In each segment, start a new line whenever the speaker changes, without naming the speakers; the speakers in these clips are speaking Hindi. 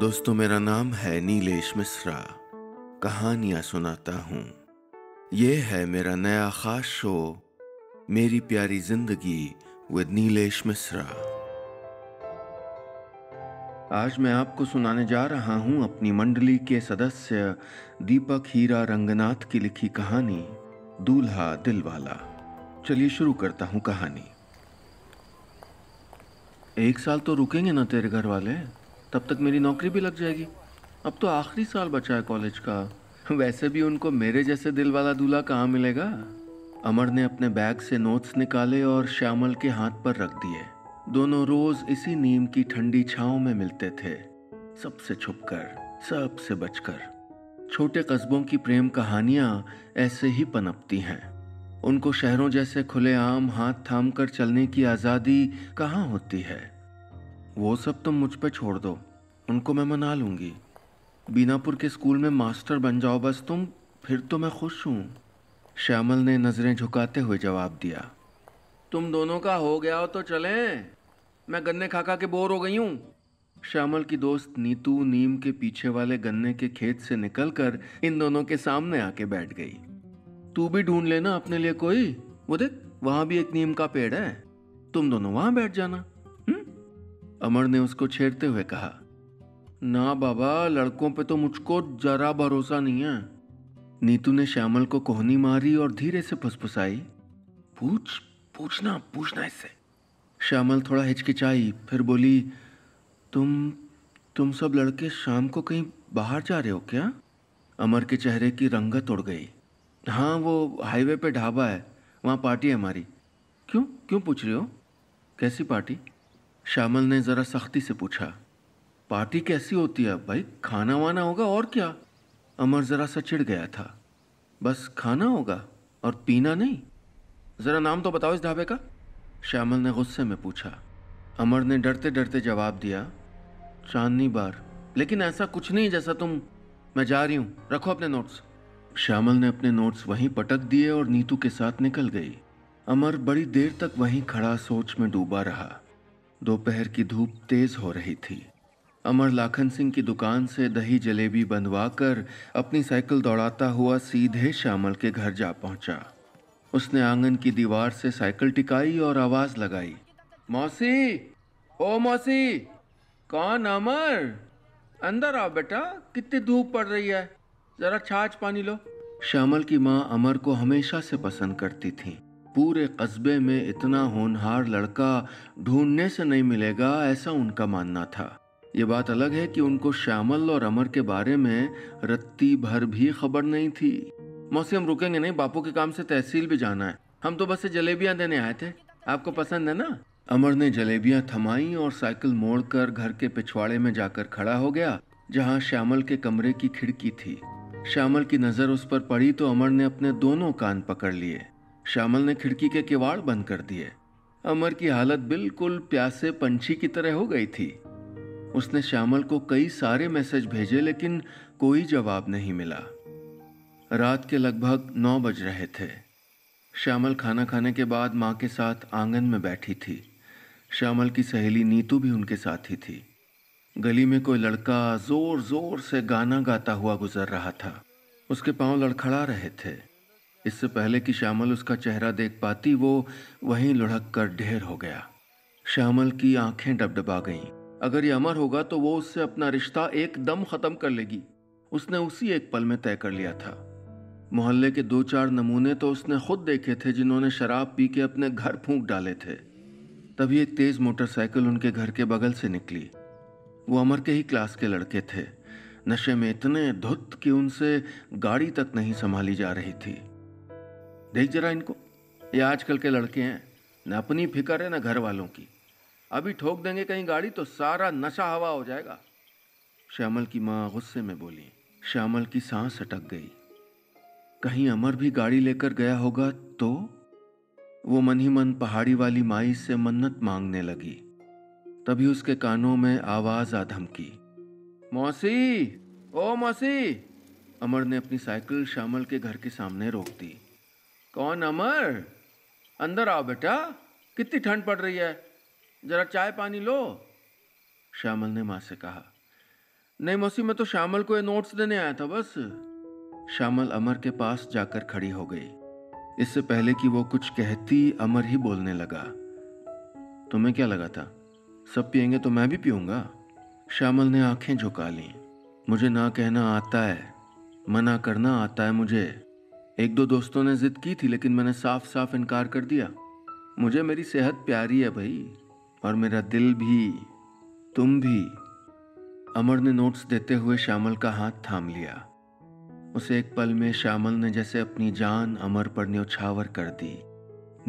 दोस्तों, मेरा नाम है नीलेश मिश्रा। कहानियाँ सुनाता हूँ। ये है मेरा नया खास शो, मेरी प्यारी जिंदगी विद नीलेश मिश्रा। आज मैं आपको सुनाने जा रहा हूँ अपनी मंडली के सदस्य दीपक हीरा रंगनाथ की लिखी कहानी दूल्हा दिलवाला। चलिए शुरू करता हूँ कहानी। एक साल तो रुकेंगे ना तेरे घर वाले? तब तक मेरी नौकरी भी लग जाएगी। अब तो आखिरी साल बचा है कॉलेज का। वैसे भी उनको मेरे जैसे दिल वाला दूल्हा कहाँ मिलेगा। अमर ने अपने बैग से नोट्स निकाले और श्यामल के हाथ पर रख दिए। दोनों रोज इसी नीम की ठंडी छांव में मिलते थे, सबसे छुपकर, सबसे बचकर। छोटे कस्बों की प्रेम कहानियां ऐसे ही पनपती हैं। उनको शहरों जैसे खुलेआम हाथ थाम कर चलने की आज़ादी कहाँ होती है। वो सब तुम मुझ पे छोड़ दो, उनको मैं मना लूंगी। बीनापुर के स्कूल में मास्टर बन जाओ बस तुम, फिर तो मैं खुश हूँ। श्यामल ने नजरें झुकाते हुए जवाब दिया। तुम दोनों का हो गया हो तो चलें, मैं गन्ने खा खा के बोर हो गई हूँ। श्यामल की दोस्त नीतू नीम के पीछे वाले गन्ने के खेत से निकलकर इन दोनों के सामने आके बैठ गई। तू भी ढूंढ लेना अपने लिए कोई, वो देख वहां भी एक नीम का पेड़ है, तुम दोनों वहां बैठ जाना। अमर ने उसको छेड़ते हुए कहा। ना बाबा, लड़कों पे तो मुझको जरा भरोसा नहीं है। नीतू ने श्यामल को कोहनी मारी और धीरे से फुसफुसाई। पूछना पूछना इससे। श्यामल थोड़ा हिचकिचाई, फिर बोली, तुम तुम सब लड़के शाम को कहीं बाहर जा रहे हो क्या? अमर के चेहरे की रंगत उड़ गई। हाँ, वो हाईवे पे ढाबा है, वहाँ पार्टी है हमारी। क्यों क्यों पूछ रही हो? कैसी पार्टी? श्यामल ने ज़रा सख्ती से पूछा। पार्टी कैसी होती है भाई, खाना वाना होगा और क्या। अमर ज़रा सा चिढ़ गया था। बस खाना होगा और पीना नहीं? ज़रा नाम तो बताओ इस ढाबे का, श्यामल ने गुस्से में पूछा। अमर ने डरते डरते जवाब दिया, चांदनी बार। लेकिन ऐसा कुछ नहीं जैसा तुम। मैं जा रही हूँ, रखो अपने नोट्स। श्यामल ने अपने नोट्स वहीं पटक दिए और नीतू के साथ निकल गई। अमर बड़ी देर तक वहीं खड़ा सोच में डूबा रहा। दोपहर की धूप तेज हो रही थी। अमर लाखन सिंह की दुकान से दही जलेबी बंधवाकर अपनी साइकिल दौड़ाता हुआ सीधे श्यामल के घर जा पहुंचा। उसने आंगन की दीवार से साइकिल टिकाई और आवाज लगाई, मौसी, ओ मौसी। कौन? अमर, अंदर आओ बेटा, कितनी धूप पड़ रही है, जरा छाछ पानी लो। श्यामल की माँ अमर को हमेशा से पसंद करती थी। पूरे कस्बे में इतना होनहार लड़का ढूंढने से नहीं मिलेगा, ऐसा उनका मानना था। ये बात अलग है कि उनको श्यामल और अमर के बारे में रत्ती भर भी खबर नहीं थी। मौसी, हम रुकेंगे नहीं, बापू के काम से तहसील भी जाना है। हम तो बस जलेबियां देने आए थे, आपको पसंद है ना? अमर ने जलेबियां थमाई और साइकिल मोड़कर घर के पिछवाड़े में जाकर खड़ा हो गया, जहां श्यामल के कमरे की खिड़की थी। श्यामल की नजर उस पर पड़ी तो अमर ने अपने दोनों कान पकड़ लिए। श्यामल ने खिड़की के किवाड़ बंद कर दिए। अमर की हालत बिल्कुल प्यासे पंछी की तरह हो गई थी। उसने श्यामल को कई सारे मैसेज भेजे, लेकिन कोई जवाब नहीं मिला। रात के लगभग 9 बज रहे थे। श्यामल खाना खाने के बाद माँ के साथ आंगन में बैठी थी। श्यामल की सहेली नीतू भी उनके साथ ही थी। गली में कोई लड़का जोर जोर से गाना गाता हुआ गुजर रहा था। उसके पांव लड़खड़ा रहे थे। इससे पहले कि श्यामल उसका चेहरा देख पाती, वो वहीं लुढ़क कर ढेर हो गया। श्यामल की आंखें डबडबा गईं। अगर ये अमर होगा तो वो उससे अपना रिश्ता एकदम खत्म कर लेगी। उसने उसी एक पल में तय कर लिया था। मोहल्ले के 2-4 नमूने तो उसने खुद देखे थे जिन्होंने शराब पी के अपने घर फूंक डाले थे। तभी एक तेज मोटरसाइकिल उनके घर के बगल से निकली। वो अमर के ही क्लास के लड़के थे, नशे में इतने धुत कि उनसे गाड़ी तक नहीं संभाली जा रही थी। देख जरा इनको, ये आजकल के लड़के हैं, न अपनी फिक्र है न घर वालों की। अभी ठोक देंगे कहीं गाड़ी तो सारा नशा हवा हो जाएगा, श्यामल की माँ गुस्से में बोली। श्यामल की सांस अटक गई। कहीं अमर भी गाड़ी लेकर गया होगा तो? वो मन ही मन पहाड़ी वाली माई से मन्नत मांगने लगी। तभी उसके कानों में आवाज आ धमकी, मौसी, ओ मौसी। अमर ने अपनी साइकिल श्यामल के घर के सामने रोक दी। कौन? अमर, अंदर आओ बेटा, कितनी ठंड पड़ रही है, जरा चाय पानी लो, श्यामल ने माँ से कहा। नहीं मौसी, मैं तो श्यामल को ये नोट्स देने आया था बस। श्यामल अमर के पास जाकर खड़ी हो गई। इससे पहले कि वो कुछ कहती, अमर ही बोलने लगा। तुम्हें क्या लगा था सब पिएंगे तो मैं भी पीऊंगा? श्यामल ने आंखें झुका लीं। मुझे ना कहना आता है, मना करना आता है मुझे। एक दो दोस्तों ने जिद की थी लेकिन मैंने साफ साफ इनकार कर दिया। मुझे मेरी सेहत प्यारी है भाई, और मेरा दिल भी, तुम भी। अमर ने नोट्स देते हुए श्यामल का हाथ थाम लिया। उसे एक पल में श्यामल ने जैसे अपनी जान अमर पर न्योछावर कर दी।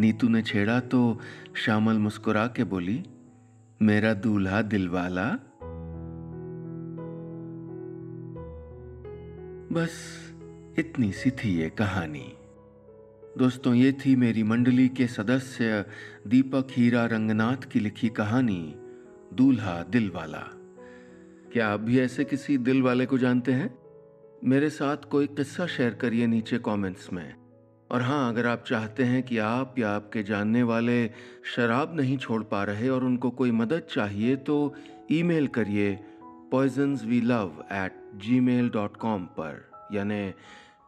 नीतू ने छेड़ा तो श्यामल मुस्कुरा के बोली, मेरा दूल्हा दिलवाला। बस इतनी सी थी ये कहानी। दोस्तों, ये थी मेरी मंडली के सदस्य दीपक हीरा रंगनाथ की लिखी कहानी दूल्हा दिलवाला। क्या आप भी ऐसे किसी दिल वाले को जानते हैं? मेरे साथ कोई किस्सा शेयर करिए नीचे कमेंट्स में। और हाँ, अगर आप चाहते हैं कि आप या आपके जानने वाले शराब नहीं छोड़ पा रहे और उनको कोई मदद चाहिए तो ईमेल करिए poisonswelove@gmail.com पर, यानी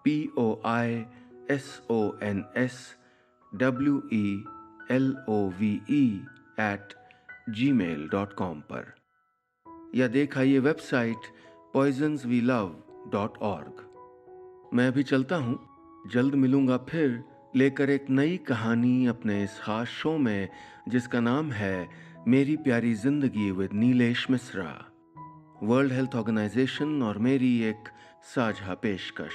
POISONSWELOVE@gmail.com पर, या देख आइए वेबसाइट poisonswelove.org। मैं अभी चलता हूँ, जल्द मिलूंगा फिर लेकर एक नई कहानी अपने इस खास शो में जिसका नाम है मेरी प्यारी जिंदगी with Nilesh Mishra. World health organisation और मेरी एक साझा पेशकश।